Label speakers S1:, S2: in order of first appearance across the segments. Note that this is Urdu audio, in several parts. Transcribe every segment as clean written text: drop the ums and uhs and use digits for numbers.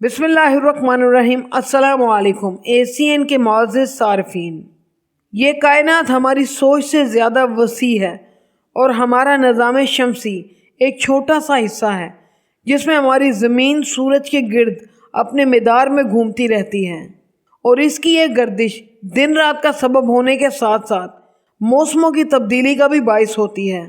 S1: بسم اللہ الرحمن الرحیم۔ السلام علیکم ACN کے معزز صارفین۔ یہ کائنات ہماری سوچ سے زیادہ وسیع ہے اور ہمارا نظام شمسی ایک چھوٹا سا حصہ ہے جس میں ہماری زمین سورج کے گرد اپنے مدار میں گھومتی رہتی ہے، اور اس کی یہ گردش دن رات کا سبب ہونے کے ساتھ ساتھ موسموں کی تبدیلی کا بھی باعث ہوتی ہے۔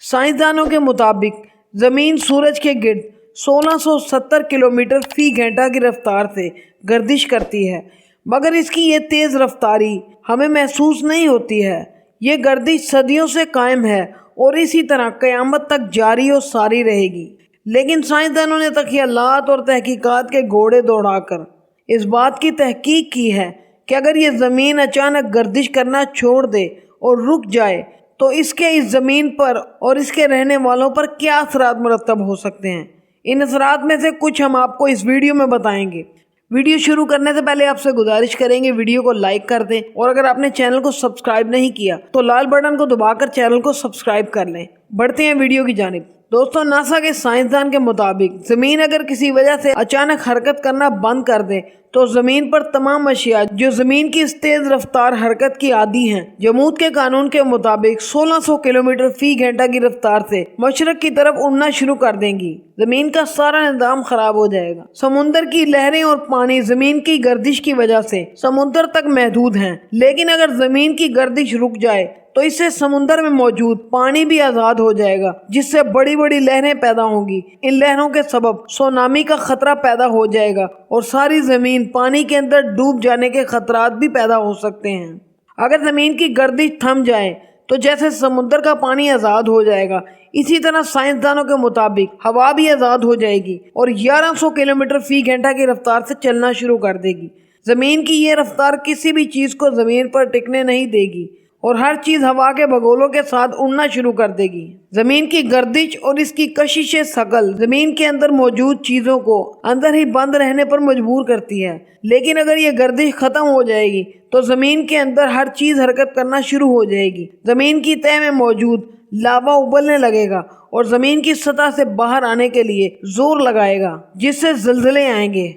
S1: سائنسدانوں کے مطابق زمین سورج کے گرد 1670 کلومیٹر فی گھنٹہ کی رفتار سے گردش کرتی ہے، مگر اس کی یہ تیز رفتاری ہمیں محسوس نہیں ہوتی ہے۔ یہ گردش صدیوں سے قائم ہے اور اسی طرح قیامت تک جاری و ساری رہے گی، لیکن سائنسدانوں نے تخیلات اور تحقیقات کے گھوڑے دوڑا کر اس بات کی تحقیق کی ہے کہ اگر یہ زمین اچانک گردش کرنا چھوڑ دے اور رک جائے تو اس کے اس زمین پر اور اس کے رہنے والوں پر کیا اثرات مرتب ہو سکتے ہیں۔ ان اثرات میں سے کچھ ہم آپ کو اس ویڈیو میں بتائیں گے۔ ویڈیو شروع کرنے سے پہلے آپ سے گزارش کریں گے ویڈیو کو لائک کر دیں، اور اگر آپ نے چینل کو سبسکرائب نہیں کیا تو لال بٹن کو دبا کر چینل کو سبسکرائب کر لیں۔ بڑھتے ہیں ویڈیو کی جانب۔ دوستوں، ناسا کے سائنسدان کے مطابق زمین اگر کسی وجہ سے اچانک حرکت کرنا بند کر دے تو زمین پر تمام اشیاء جو زمین کی اس تیز رفتار حرکت کی عادی ہیں، جمود کے قانون کے مطابق 1600 کلومیٹر فی گھنٹہ کی رفتار سے مشرق کی طرف اڑنا شروع کر دیں گی۔ زمین کا سارا نظام خراب ہو جائے گا۔ سمندر کی لہریں اور پانی زمین کی گردش کی وجہ سے سمندر تک محدود ہیں، لیکن اگر زمین کی گردش رک جائے تو اس سے سمندر میں موجود پانی بھی آزاد ہو جائے گا، جس سے بڑی بڑی لہریں پیدا ہوں گی۔ ان لہروں کے سبب سونامی کا خطرہ پیدا ہو جائے گا اور ساری زمین پانی کے اندر ڈوب جانے کے خطرات بھی پیدا ہو سکتے ہیں۔ اگر زمین کی گردش تھم جائے تو جیسے سمندر کا پانی آزاد ہو جائے گا، اسی طرح سائنسدانوں کے مطابق ہوا بھی آزاد ہو جائے گی اور 1100 کلومیٹر فی گھنٹہ کی رفتار سے چلنا شروع کر دے گی۔ زمین کی یہ رفتار کسی بھی چیز کو زمین پر ٹکنے نہیں دے گی اور ہر چیز ہوا کے بگولوں کے ساتھ اڑنا شروع کر دے گی۔ زمین کی گردش اور اس کی کشش ثقل زمین کے اندر موجود چیزوں کو اندر ہی بند رہنے پر مجبور کرتی ہے، لیکن اگر یہ گردش ختم ہو جائے گی تو زمین کے اندر ہر چیز حرکت کرنا شروع ہو جائے گی۔ زمین کی تہہ میں موجود لاوا ابلنے لگے گا اور زمین کی سطح سے باہر آنے کے لیے زور لگائے گا، جس سے زلزلے آئیں گے۔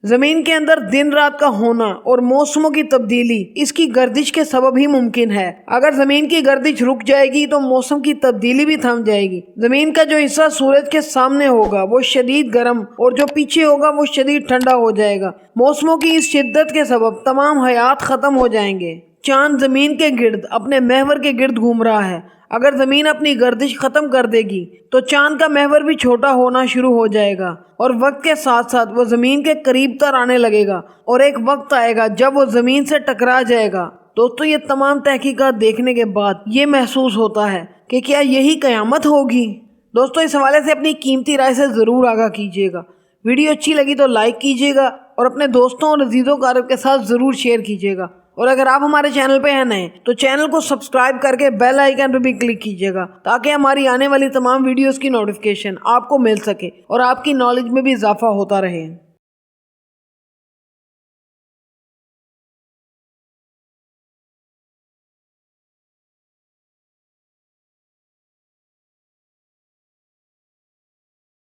S1: زمین کے اندر دن رات کا ہونا اور موسموں کی تبدیلی اس کی گردش کے سبب ہی ممکن ہے۔ اگر زمین کی گردش رک جائے گی تو موسم کی تبدیلی بھی تھم جائے گی۔ زمین کا جو حصہ سورج کے سامنے ہوگا وہ شدید گرم اور جو پیچھے ہوگا وہ شدید ٹھنڈا ہو جائے گا۔ موسموں کی اس شدت کے سبب تمام حیات ختم ہو جائیں گے۔ چاند زمین کے گرد اپنے محور کے گرد گھوم رہا ہے۔ اگر زمین اپنی گردش ختم کر دے گی تو چاند کا محور بھی چھوٹا ہونا شروع ہو جائے گا اور وقت کے ساتھ ساتھ وہ زمین کے قریب تر آنے لگے گا، اور ایک وقت آئے گا جب وہ زمین سے ٹکرا جائے گا۔ دوستو، یہ تمام تحقیقات دیکھنے کے بعد یہ محسوس ہوتا ہے کہ کیا یہی قیامت ہوگی؟ دوستو، اس حوالے سے اپنی قیمتی رائے سے ضرور آگاہ کیجیے گا۔ ویڈیو اچھی لگی تو لائک کیجیے گا اور اپنے دوستوں اور عزیز و اقارب کے ساتھ ضرور شیئر کیجیے گا، اور اگر آپ ہمارے چینل پہ ہیں نئے تو چینل کو سبسکرائب کر کے بیل آئیکن پہ بھی کلک کیجیے گا تاکہ ہماری آنے والی تمام ویڈیوز کی نوٹیفیکیشن آپ کو مل سکے اور آپ کی نالج میں بھی اضافہ ہوتا رہے۔